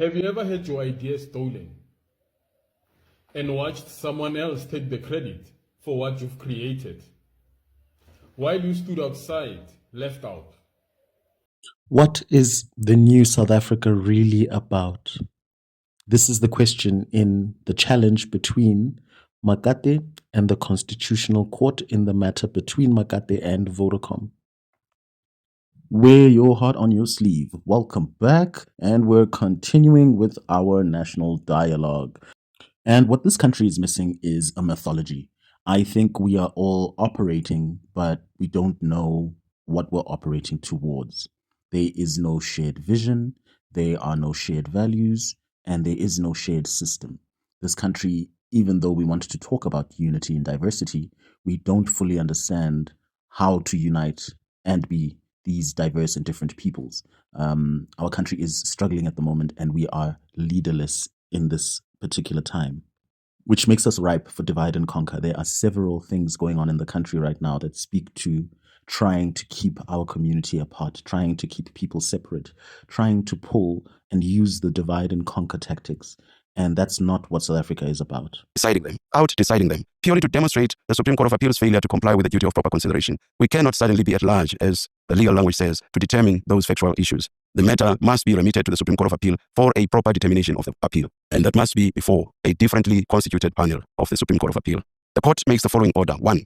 Have you ever had your idea stolen and watched someone else take the credit for what you've created, while you stood outside, left out? What is the new South Africa really about? This is the question in the challenge between Makate and the Constitutional Court in the matter between Makate and Vodacom. Wear your heart on your sleeve. Welcome back, and we're continuing with our national dialogue. And what this country is missing is a mythology. I think we are all operating, but we don't know what we're operating towards. There is no shared vision, there are no shared values, and there is no shared system. This country, even though we want to talk about unity and diversity, we don't fully understand how to unite and be these diverse and different peoples. Our country is struggling at the moment, and we are leaderless in this particular time, which makes us ripe for divide and conquer. There are several things going on in the country right now that speak to trying to keep our community apart, trying to keep people separate, trying to pull and use the divide and conquer tactics. And that's not what South Africa is about. Deciding them, purely to demonstrate the Supreme Court of Appeal's failure to comply with the duty of proper consideration. We cannot suddenly be at large, as the legal language says, to determine those factual issues. The matter must be remitted to the Supreme Court of Appeal for a proper determination of the appeal, and that must be before a differently constituted panel of the Supreme Court of Appeal. The court makes the following order. 1.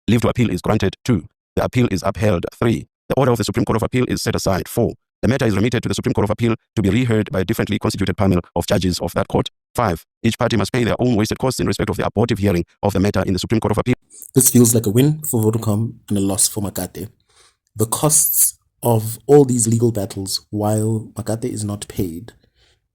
Leave to appeal is granted. 2. The appeal is upheld. 3. The order of the Supreme Court of Appeal is set aside. 4. The matter is remitted to the Supreme Court of Appeal to be reheard by a differently constituted panel of judges of that court. 5. Each party must pay their own wasted costs in respect of the abortive hearing of the matter in the Supreme Court of Appeal. This feels like a win for Vodacom and a loss for Makate. The costs of all these legal battles while Makate is not paid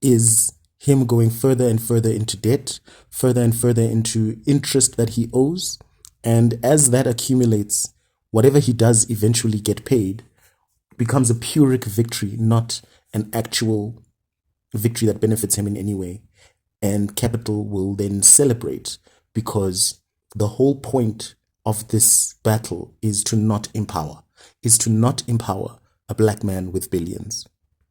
is him going further and further into debt, further and further into interest that he owes. And as that accumulates, whatever he does eventually get paid becomes a Pyrrhic victory, not an actual victory that benefits him in any way. And capital will then celebrate, because the whole point of this battle is to not empower a black man with billions.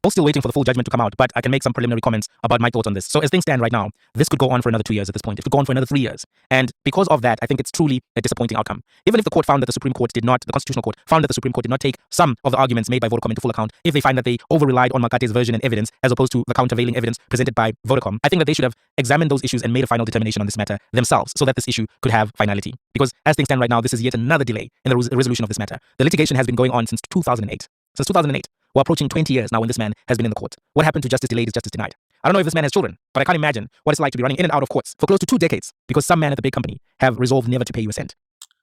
Still waiting for the full judgment to come out, but I can make some preliminary comments about my thoughts on this. So as things stand right now, this could go on for another 2 years at this point. It could go on for another 3 years. And because of that, I think it's truly a disappointing outcome. Even if the court found that the Constitutional Court found that the Supreme Court did not take some of the arguments made by Vodacom into full account, if they find that they over-relied on Makate's version and evidence as opposed to the countervailing evidence presented by Vodacom, I think that they should have examined those issues and made a final determination on this matter themselves so that this issue could have finality. Because as things stand right now, this is yet another delay in the resolution of this matter. The litigation has been going on since 2008. Since 2008. We're approaching 20 years now when this man has been in the court. What happened to justice delayed is justice denied. I don't know if this man has children, but I can't imagine what it's like to be running in and out of courts for close to 2 decades because some man at the big company have resolved never to pay you a cent.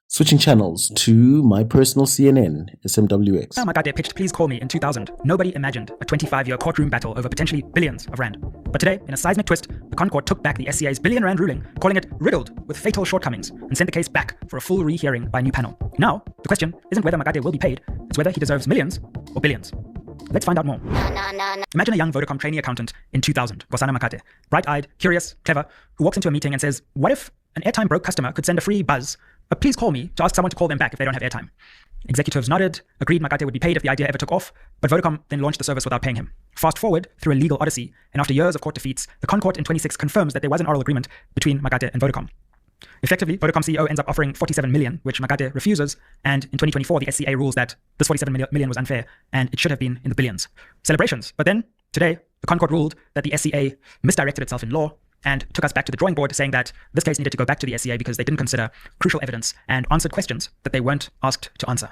Switching channels to my personal CNN, SMWX. Makate pitched Please Call Me in 2000. Nobody imagined a 25-year courtroom battle over potentially billions of rand. But today, in a seismic twist, the Concourt took back the SCA's billion-rand ruling, calling it riddled with fatal shortcomings, and sent the case back for a full rehearing by a new panel. Now, the question isn't whether Makate will be paid, it's whether he deserves millions or billions. Let's find out more. Imagine a young Vodacom trainee accountant in 2000, Gosana Makate, bright-eyed, curious, clever, who walks into a meeting and says, what if an airtime broke customer could send a free buzz, a please call me, to ask someone to call them back if they don't have airtime? Executives nodded, agreed Makate would be paid if the idea ever took off, but Vodacom then launched the service without paying him. Fast forward through a legal odyssey, and after years of court defeats, the Concourt in 26 confirms that there was an oral agreement between Makate and Vodacom. Effectively, Vodacom CEO ends up offering 47 million, which Makate refuses, and in 2024, the SCA rules that this 47 million was unfair, and it should have been in the billions. Celebrations. But then, today, the Concourt ruled that the SCA misdirected itself in law and took us back to the drawing board, saying that this case needed to go back to the SCA because they didn't consider crucial evidence and answered questions that they weren't asked to answer.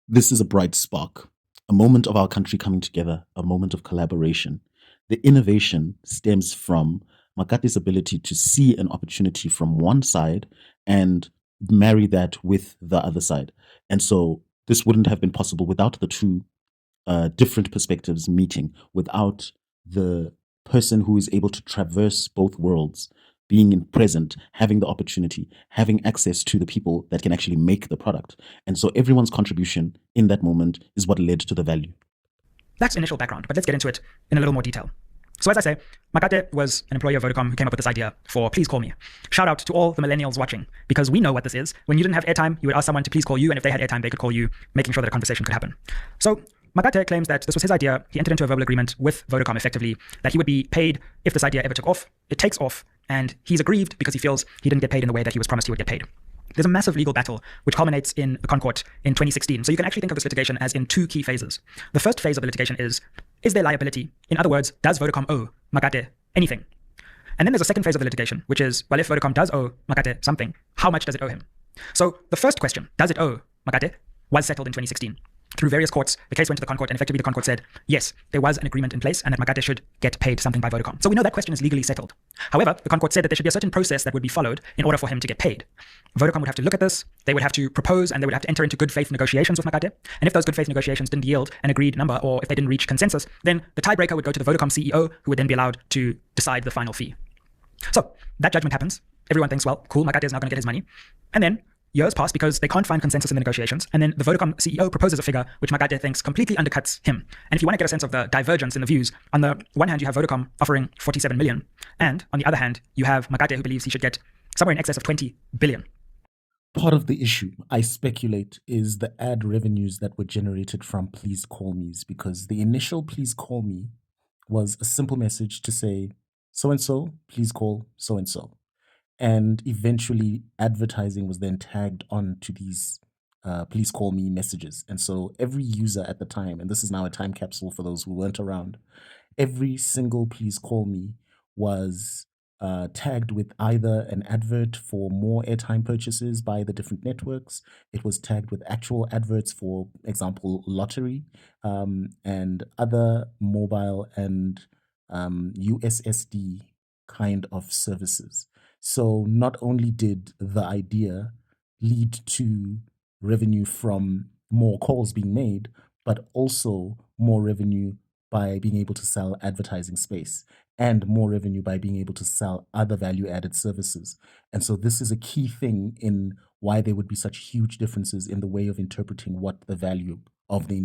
This is a bright spark, a moment of our country coming together, a moment of collaboration. The innovation stems from Makate's ability to see an opportunity from one side and marry that with the other side. And so this wouldn't have been possible without the two different perspectives meeting, without the person who is able to traverse both worlds, being in present, having the opportunity, having access to the people that can actually make the product. And so everyone's contribution in that moment is what led to the value. That's initial background, but let's get into it in a little more detail. So as I say, Makate was an employee of Vodacom who came up with this idea for Please Call Me. Shout out to all the millennials watching, because we know what this is. When you didn't have airtime, you would ask someone to please call you, and if they had airtime, they could call you, making sure that a conversation could happen. So Makate claims that this was his idea. He entered into a verbal agreement with Vodacom effectively that he would be paid if this idea ever took off. It takes off, and he's aggrieved because he feels he didn't get paid in the way that he was promised he would get paid. There's a massive legal battle which culminates in the Concourt in 2016. So you can actually think of this litigation as in two key phases. The first phase of the litigation is there liability? In other words, does Vodacom owe Makate anything? And then there's a second phase of the litigation, which is, well, if Vodacom does owe Makate something, how much does it owe him? So the first question, does it owe Makate, was settled in 2016. Through various courts, the case went to the Concourt, and effectively the Concourt said, yes, there was an agreement in place and that Makate should get paid something by Vodacom. So we know that question is legally settled. However, the Concourt said that there should be a certain process that would be followed in order for him to get paid. Vodacom would have to look at this, they would have to propose, and they would have to enter into good faith negotiations with Makate. And if those good faith negotiations didn't yield an agreed number, or if they didn't reach consensus, then the tiebreaker would go to the Vodacom CEO, who would then be allowed to decide the final fee. So that judgment happens. Everyone thinks, well, cool, Makate is now going to get his money. And then years pass because they can't find consensus in the negotiations. And then the Vodacom CEO proposes a figure which Makate thinks completely undercuts him. And if you want to get a sense of the divergence in the views, on the one hand, you have Vodacom offering 47 million. And on the other hand, you have Makate who believes he should get somewhere in excess of 20 billion. Part of the issue, I speculate, is the ad revenues that were generated from Please Call Me's, because the initial Please Call Me was a simple message to say, so-and-so, please call so-and-so. And eventually advertising was then tagged on to these Please Call Me messages. And so every user at the time, and this is now a time capsule for those who weren't around, every single Please Call Me was tagged with either an advert for more airtime purchases by the different networks. It was tagged with actual adverts for example, lottery, and other mobile and USSD kind of services. So not only did the idea lead to revenue from more calls being made, but also more revenue by being able to sell advertising space and more revenue by being able to sell other value-added services. And so this is a key thing in why there would be such huge differences in the way of interpreting what the value of the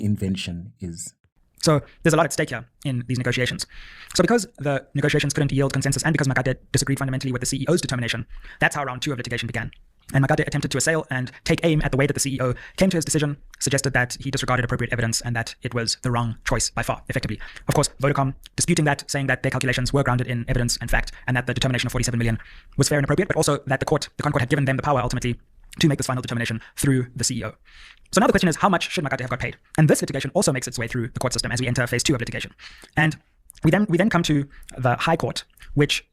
invention is. So there's a lot at stake here in these negotiations. So because the negotiations couldn't yield consensus and because Makate disagreed fundamentally with the CEO's determination, that's how round 2 of litigation began. And Makate attempted to assail and take aim at the way that the CEO came to his decision, suggested that he disregarded appropriate evidence and that it was the wrong choice by far, effectively. Of course, Vodacom disputing that, saying that their calculations were grounded in evidence and fact, and that the determination of 47 million was fair and appropriate, but also that the Concourt had given them the power ultimately to make this final determination through the CEO. So now the question is, how much should Makate have got paid? And this litigation also makes its way through the court system as we enter phase 2 of litigation. And we then come to the High Court, which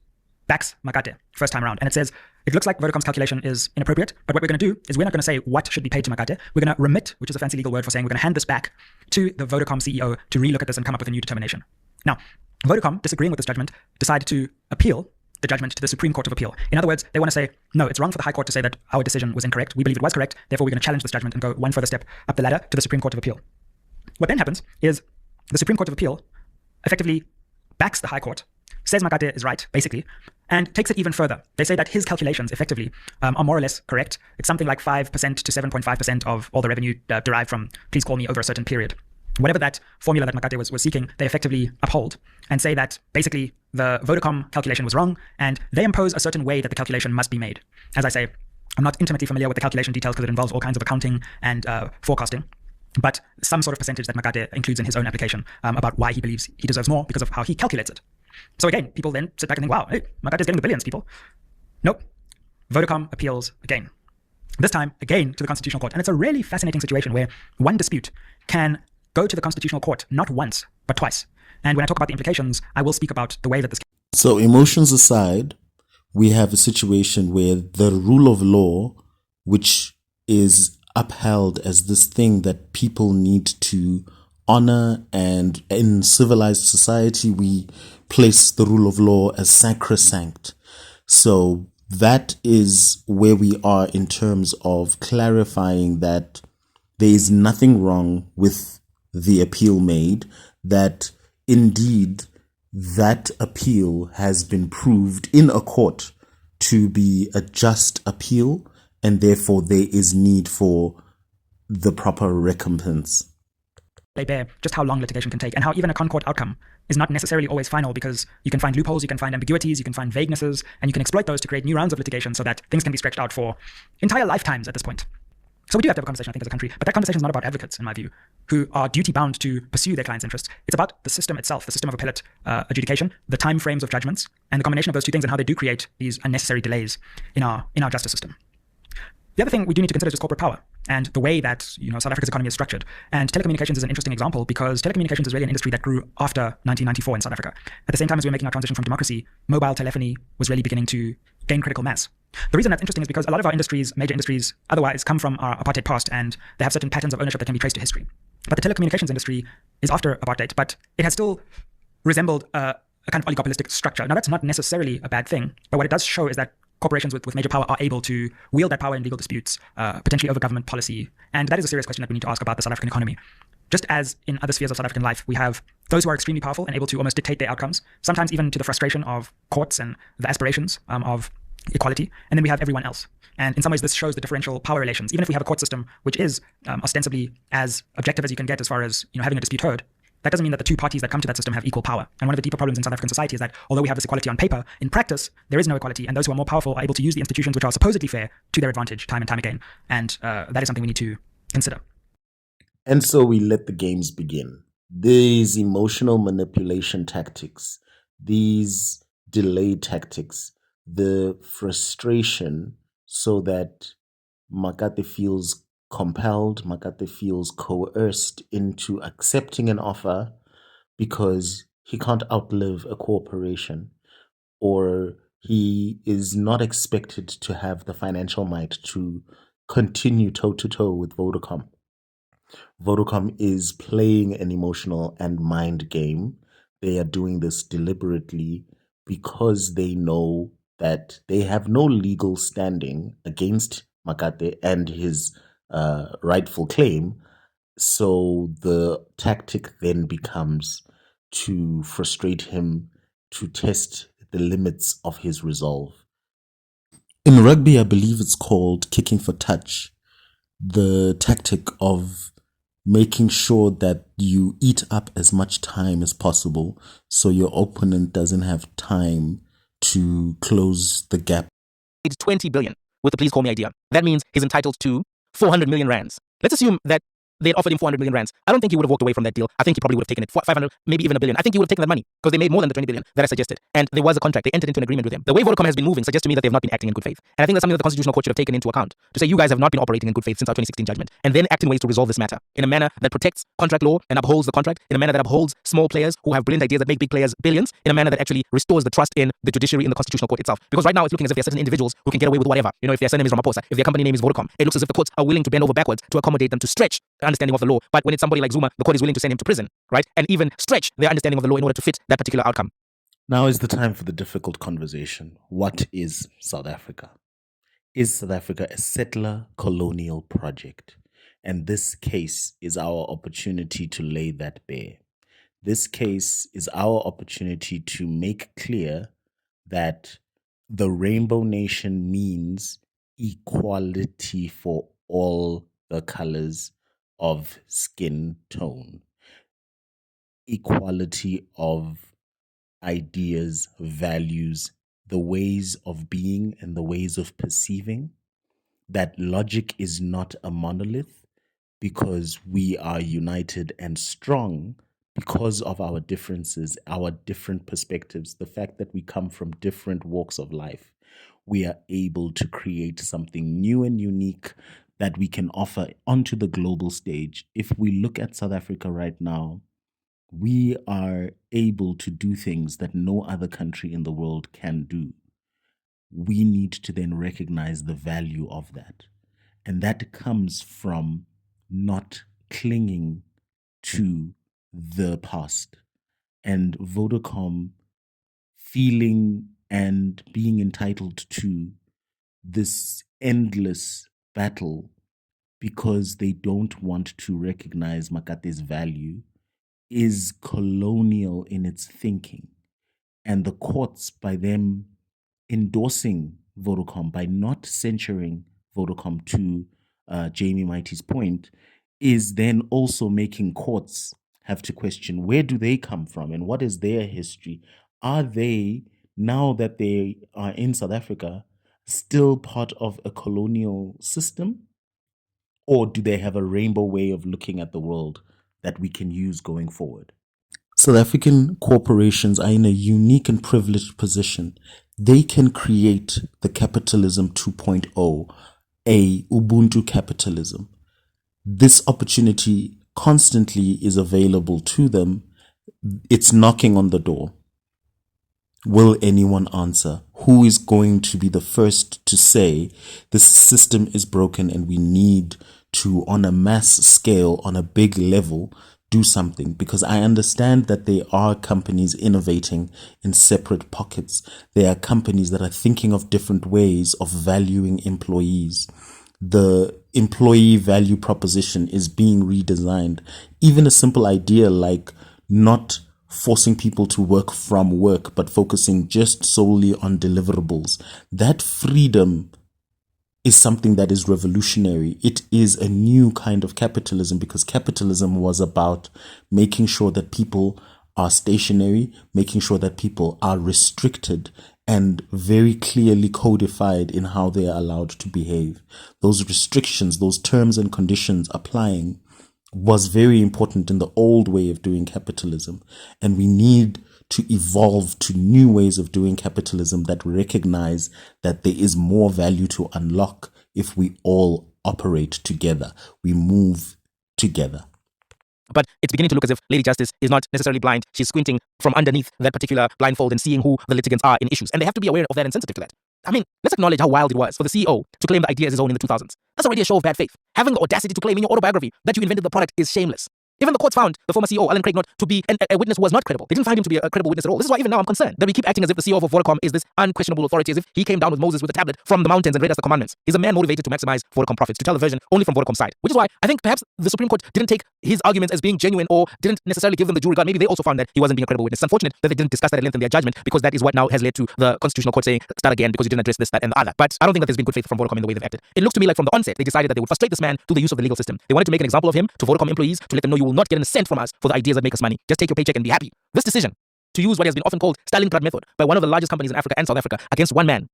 backs Makate first time around. And it says, it looks like Vodacom's calculation is inappropriate, but what we're going to do is we're not going to say what should be paid to Makate. We're going to remit, which is a fancy legal word for saying we're going to hand this back to the Vodacom CEO to relook at this and come up with a new determination. Now, Vodacom, disagreeing with this judgment, decided to appeal the judgment to the Supreme Court of Appeal. In other words, they want to say, no, it's wrong for the High Court to say that our decision was incorrect. We believe it was correct. Therefore, we're going to challenge this judgment and go one further step up the ladder to the Supreme Court of Appeal. What then happens is the Supreme Court of Appeal effectively backs the High Court, says Makate is right, basically, and takes it even further. They say that his calculations effectively are more or less correct. It's something like 5% to 7.5% of all the revenue derived from Please Call Me over a certain period. Whatever that formula that Makate was seeking, they effectively uphold and say that basically the Vodacom calculation was wrong and they impose a certain way that the calculation must be made. As I say, I'm not intimately familiar with the calculation details because it involves all kinds of accounting and forecasting, but some sort of percentage that Makate includes in his own application about why he believes he deserves more because of how he calculates it. So again, people then sit back and think, wow, hey, Makate is getting the billions, people. Nope. Vodacom appeals again. This time, again, to the Constitutional Court. And it's a really fascinating situation where one dispute can go to the Constitutional Court not once, but twice. And when I talk about the implications, I will speak about the way that this... So emotions aside, we have a situation where the rule of law, which is upheld as this thing that people need to honor, and in civilized society, we place the rule of law as sacrosanct. So that is where we are in terms of clarifying that there is nothing wrong with the appeal made, that indeed that appeal has been proved in a court to be a just appeal, and therefore there is need for the proper recompense. Lay bare just how long litigation can take and how even a Concourt outcome is not necessarily always final, because you can find loopholes, you can find ambiguities, you can find vaguenesses, and you can exploit those to create new rounds of litigation so that things can be stretched out for entire lifetimes at this point. So we do have to have a conversation, I think, as a country, but that conversation is not about advocates, in my view, who are duty-bound to pursue their clients' interests. It's about the system itself, the system of appellate adjudication, the time frames of judgments, and the combination of those two things and how they do create these unnecessary delays in our justice system. The other thing we do need to consider is corporate power and the way that South Africa's economy is structured. And telecommunications is an interesting example because telecommunications is really an industry that grew after 1994 in South Africa. At the same time as we were making our transition from democracy, mobile telephony was really beginning to gain critical mass. The reason that's interesting is because a lot of our industries, major industries, otherwise come from our apartheid past, and they have certain patterns of ownership that can be traced to history. But the telecommunications industry is after apartheid, but it has still resembled a kind of oligopolistic structure. Now, that's not necessarily a bad thing, but what it does show is that corporations with major power are able to wield that power in legal disputes, potentially over government policy. And that is a serious question that we need to ask about the South African economy. Just as in other spheres of South African life, we have those who are extremely powerful and able to almost dictate their outcomes, sometimes even to the frustration of courts and the aspirations of equality. And then we have everyone else. And in some ways, this shows the differential power relations. Even if we have a court system which is ostensibly as objective as you can get as far as having a dispute heard, that doesn't mean that the two parties that come to that system have equal power. And one of the deeper problems in South African society is that although we have this equality on paper, in practice, there is no equality. And those who are more powerful are able to use the institutions which are supposedly fair to their advantage time and time again. And that is something we need to consider. And so we let the games begin. These emotional manipulation tactics, these delay tactics, the frustration so that Makate feels compelled, Makate feels coerced into accepting an offer because he can't outlive a corporation, or he is not expected to have the financial might to continue toe to toe with Vodacom. Vodacom is playing an emotional and mind game. They are doing this deliberately because they know that they have no legal standing against Makate and his rightful claim. So the tactic then becomes to frustrate him, to test the limits of his resolve. In rugby, I believe it's called kicking for touch. The tactic of making sure that you eat up as much time as possible so your opponent doesn't have time to close the gap. It's 20 billion with the Please Call Me idea. That means he's entitled to 400 million rands. Let's assume that they'd offered him 400 million rands. I don't think he would have walked away from that deal. I think he probably would have taken it, 500, maybe even a billion. I think he would have taken that money because they made more than the 20 billion that I suggested. And there was a contract. They entered into an agreement with him. The way Vodacom has been moving suggests to me that they've not been acting in good faith. And I think that's something that the Constitutional Court should have taken into account to say you guys have not been operating in good faith since our 2016 judgment, and then act in ways to resolve this matter in a manner that protects contract law and upholds the contract, in a manner that upholds small players who have brilliant ideas that make big players billions, in a manner that actually restores the trust in the judiciary, in the Constitutional Court itself. Because right now it's looking as if there are certain individuals who can get away with whatever. If their surname is Ramaphosa, if their company name is Vodacom, it looks as if the courts are willing to bend over backwards to accommodate them, to stretch the understanding of the law. But when it's somebody like Zuma, the court is willing to send him to prison, right? And even stretch their understanding of the law in order to fit that particular outcome. Now is the time for the difficult conversation. What is South Africa? Is South Africa a settler colonial project? And this case is our opportunity to lay that bare. This case is our opportunity to make clear that the Rainbow Nation means equality for all the colors of skin tone, equality of ideas, values, the ways of being and the ways of perceiving. That logic is not a monolith because we are united and strong because of our differences, our different perspectives, the fact that we come from different walks of life. We are able to create something new and unique that we can offer onto the global stage. If we look at South Africa right now, we are able to do things that no other country in the world can do. We need to then recognize the value of that. And that comes from not clinging to the past. And Vodacom feeling and being entitled to this endless battle because they don't want to recognize Makate's value is colonial in its thinking. And the courts, by them endorsing Vodacom, by not censuring Vodacom, to Jamie Mighty's point, is then also making courts have to question where do they come from and what is their history? Are they, now that they are in South Africa, still part of a colonial system? Or do they have a rainbow way of looking at the world that we can use going forward? South African corporations are in a unique and privileged position. They can create the capitalism 2.0, a Ubuntu capitalism. This opportunity constantly is available to them. It's knocking on the door. Will anyone answer? Who is going to be the first to say this system is broken and we need to, on a mass scale, on a big level, do something? Because I understand that there are companies innovating in separate pockets. There are companies that are thinking of different ways of valuing employees. The employee value proposition is being redesigned. Even a simple idea like not forcing people to work from work, but focusing just solely on deliverables. That freedom is something that is revolutionary. It is a new kind of capitalism, because capitalism was about making sure that people are stationary, making sure that people are restricted and very clearly codified in how they are allowed to behave. Those restrictions, those terms and conditions applying was very important in the old way of doing capitalism. And we need to evolve to new ways of doing capitalism that recognize that there is more value to unlock if we all operate together. We move together. But it's beginning to look as if Lady Justice is not necessarily blind. She's squinting from underneath that particular blindfold and seeing who the litigants are in issues. And they have to be aware of that and sensitive to that. I mean, let's acknowledge how wild it was for the CEO to claim the idea as his own in the 2000s. That's already a show of bad faith. Having the audacity to claim in your autobiography that you invented the product is shameless. Even the courts found the former CEO, Alan Craig, not to be a witness who was not credible. They didn't find him to be a credible witness at all. This is why even now I'm concerned that we keep acting as if the CEO of Vodacom is this unquestionable authority, as if he came down with Moses with a tablet from the mountains and read us the commandments. He's a man motivated to maximize Vodacom profits, to tell the version only from Vodacom's side. Which is why I think perhaps the Supreme Court didn't take his arguments as being genuine, or didn't necessarily give them the due regard. Maybe they also found that he wasn't being a credible witness. It's unfortunate that they didn't discuss that at length in their judgment, because that is what now has led to the Constitutional Court saying, start again because you didn't address this, that, and the other. But I don't think that there's been good faith from Vodacom in the way they've acted. It looks to me like from the onset, they decided that they would frustrate this man through the use of the legal system. They wanted to make an example of him to Vodacom employees, to let them know you will not get a cent from us for the ideas that make us money. Just take your paycheck and be happy. This decision to use what has been often called Stalingrad method by one of the largest companies in Africa and South Africa against one man,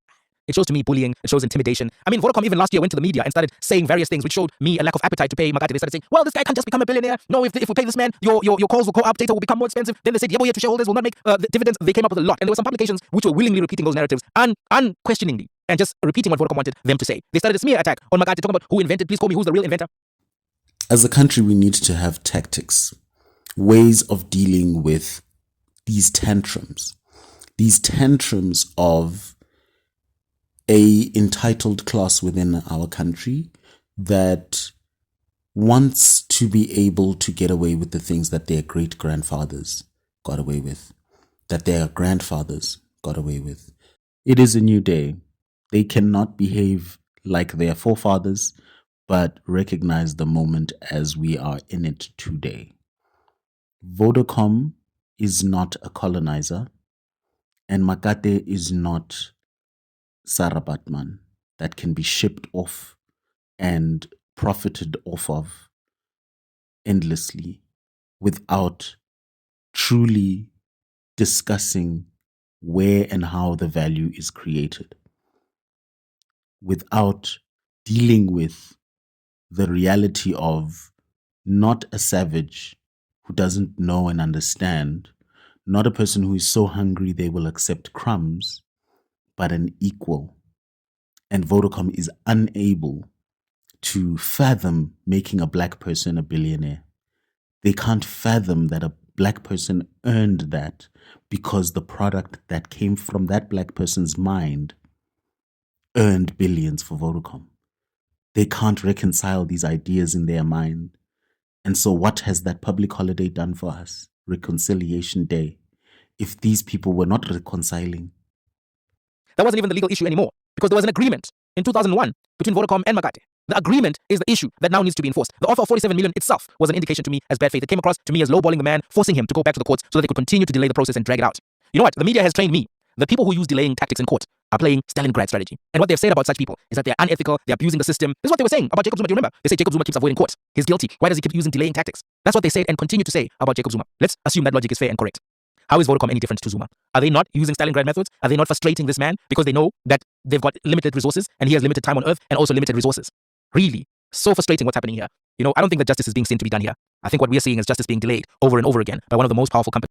it shows to me bullying, it shows intimidation. I mean, Vodacom even last year went to the media and started saying various things which showed me a lack of appetite to pay Makate. They started saying, well, this guy can't just become a billionaire. No, if we pay this man, your calls will go up, data will become more expensive. Then they said, yeah, to shareholders will not make the dividends. They came up with a lot. And there were some publications which were willingly repeating those narratives unquestioningly and just repeating what Vodacom wanted them to say. They started a smear attack on Makate, talking about who invented Please Call Me, who's the real inventor. As a country, we need to have tactics, ways of dealing with these tantrums of a entitled class within our country that wants to be able to get away with the things that their great-grandfathers got away with, that their grandfathers got away with. It is a new day. They cannot behave like their forefathers, but recognize the moment as we are in it today. Vodacom is not a colonizer, and Makate is not Sarah Batman that can be shipped off and profited off of endlessly without truly discussing where and how the value is created, without dealing with the reality of not a savage who doesn't know and understand, not a person who is so hungry they will accept crumbs, but an equal. And Vodacom is unable to fathom making a black person a billionaire. They can't fathom that a black person earned that because the product that came from that black person's mind earned billions for Vodacom. They can't reconcile these ideas in their mind. And so what has that public holiday done for us? Reconciliation Day. If these people were not reconciling, That wasn't even the legal issue anymore, because there was an agreement in 2001 between Vodacom and Makate. The agreement is the issue that now needs to be enforced. The offer of 47 million itself was an indication to me as bad faith. It came across to me as lowballing the man, forcing him to go back to the courts so that they could continue to delay the process and drag it out. You know what? The media has trained me. The people who use delaying tactics in court are playing Stalingrad strategy. And what they've said about such people is that they're unethical, they're abusing the system. This is what they were saying about Jacob Zuma. Do you remember? They say Jacob Zuma keeps avoiding court. He's guilty. Why does he keep using delaying tactics? That's what they said and continue to say about Jacob Zuma. Let's assume that logic is fair and correct. How is Vodacom any different to Zuma? Are they not using Stalingrad methods? Are they not frustrating this man because they know that they've got limited resources and he has limited time on earth and also limited resources? Really? So frustrating what's happening here. I don't think that justice is being seen to be done here. I think what we are seeing is justice being delayed over and over again by one of the most powerful companies.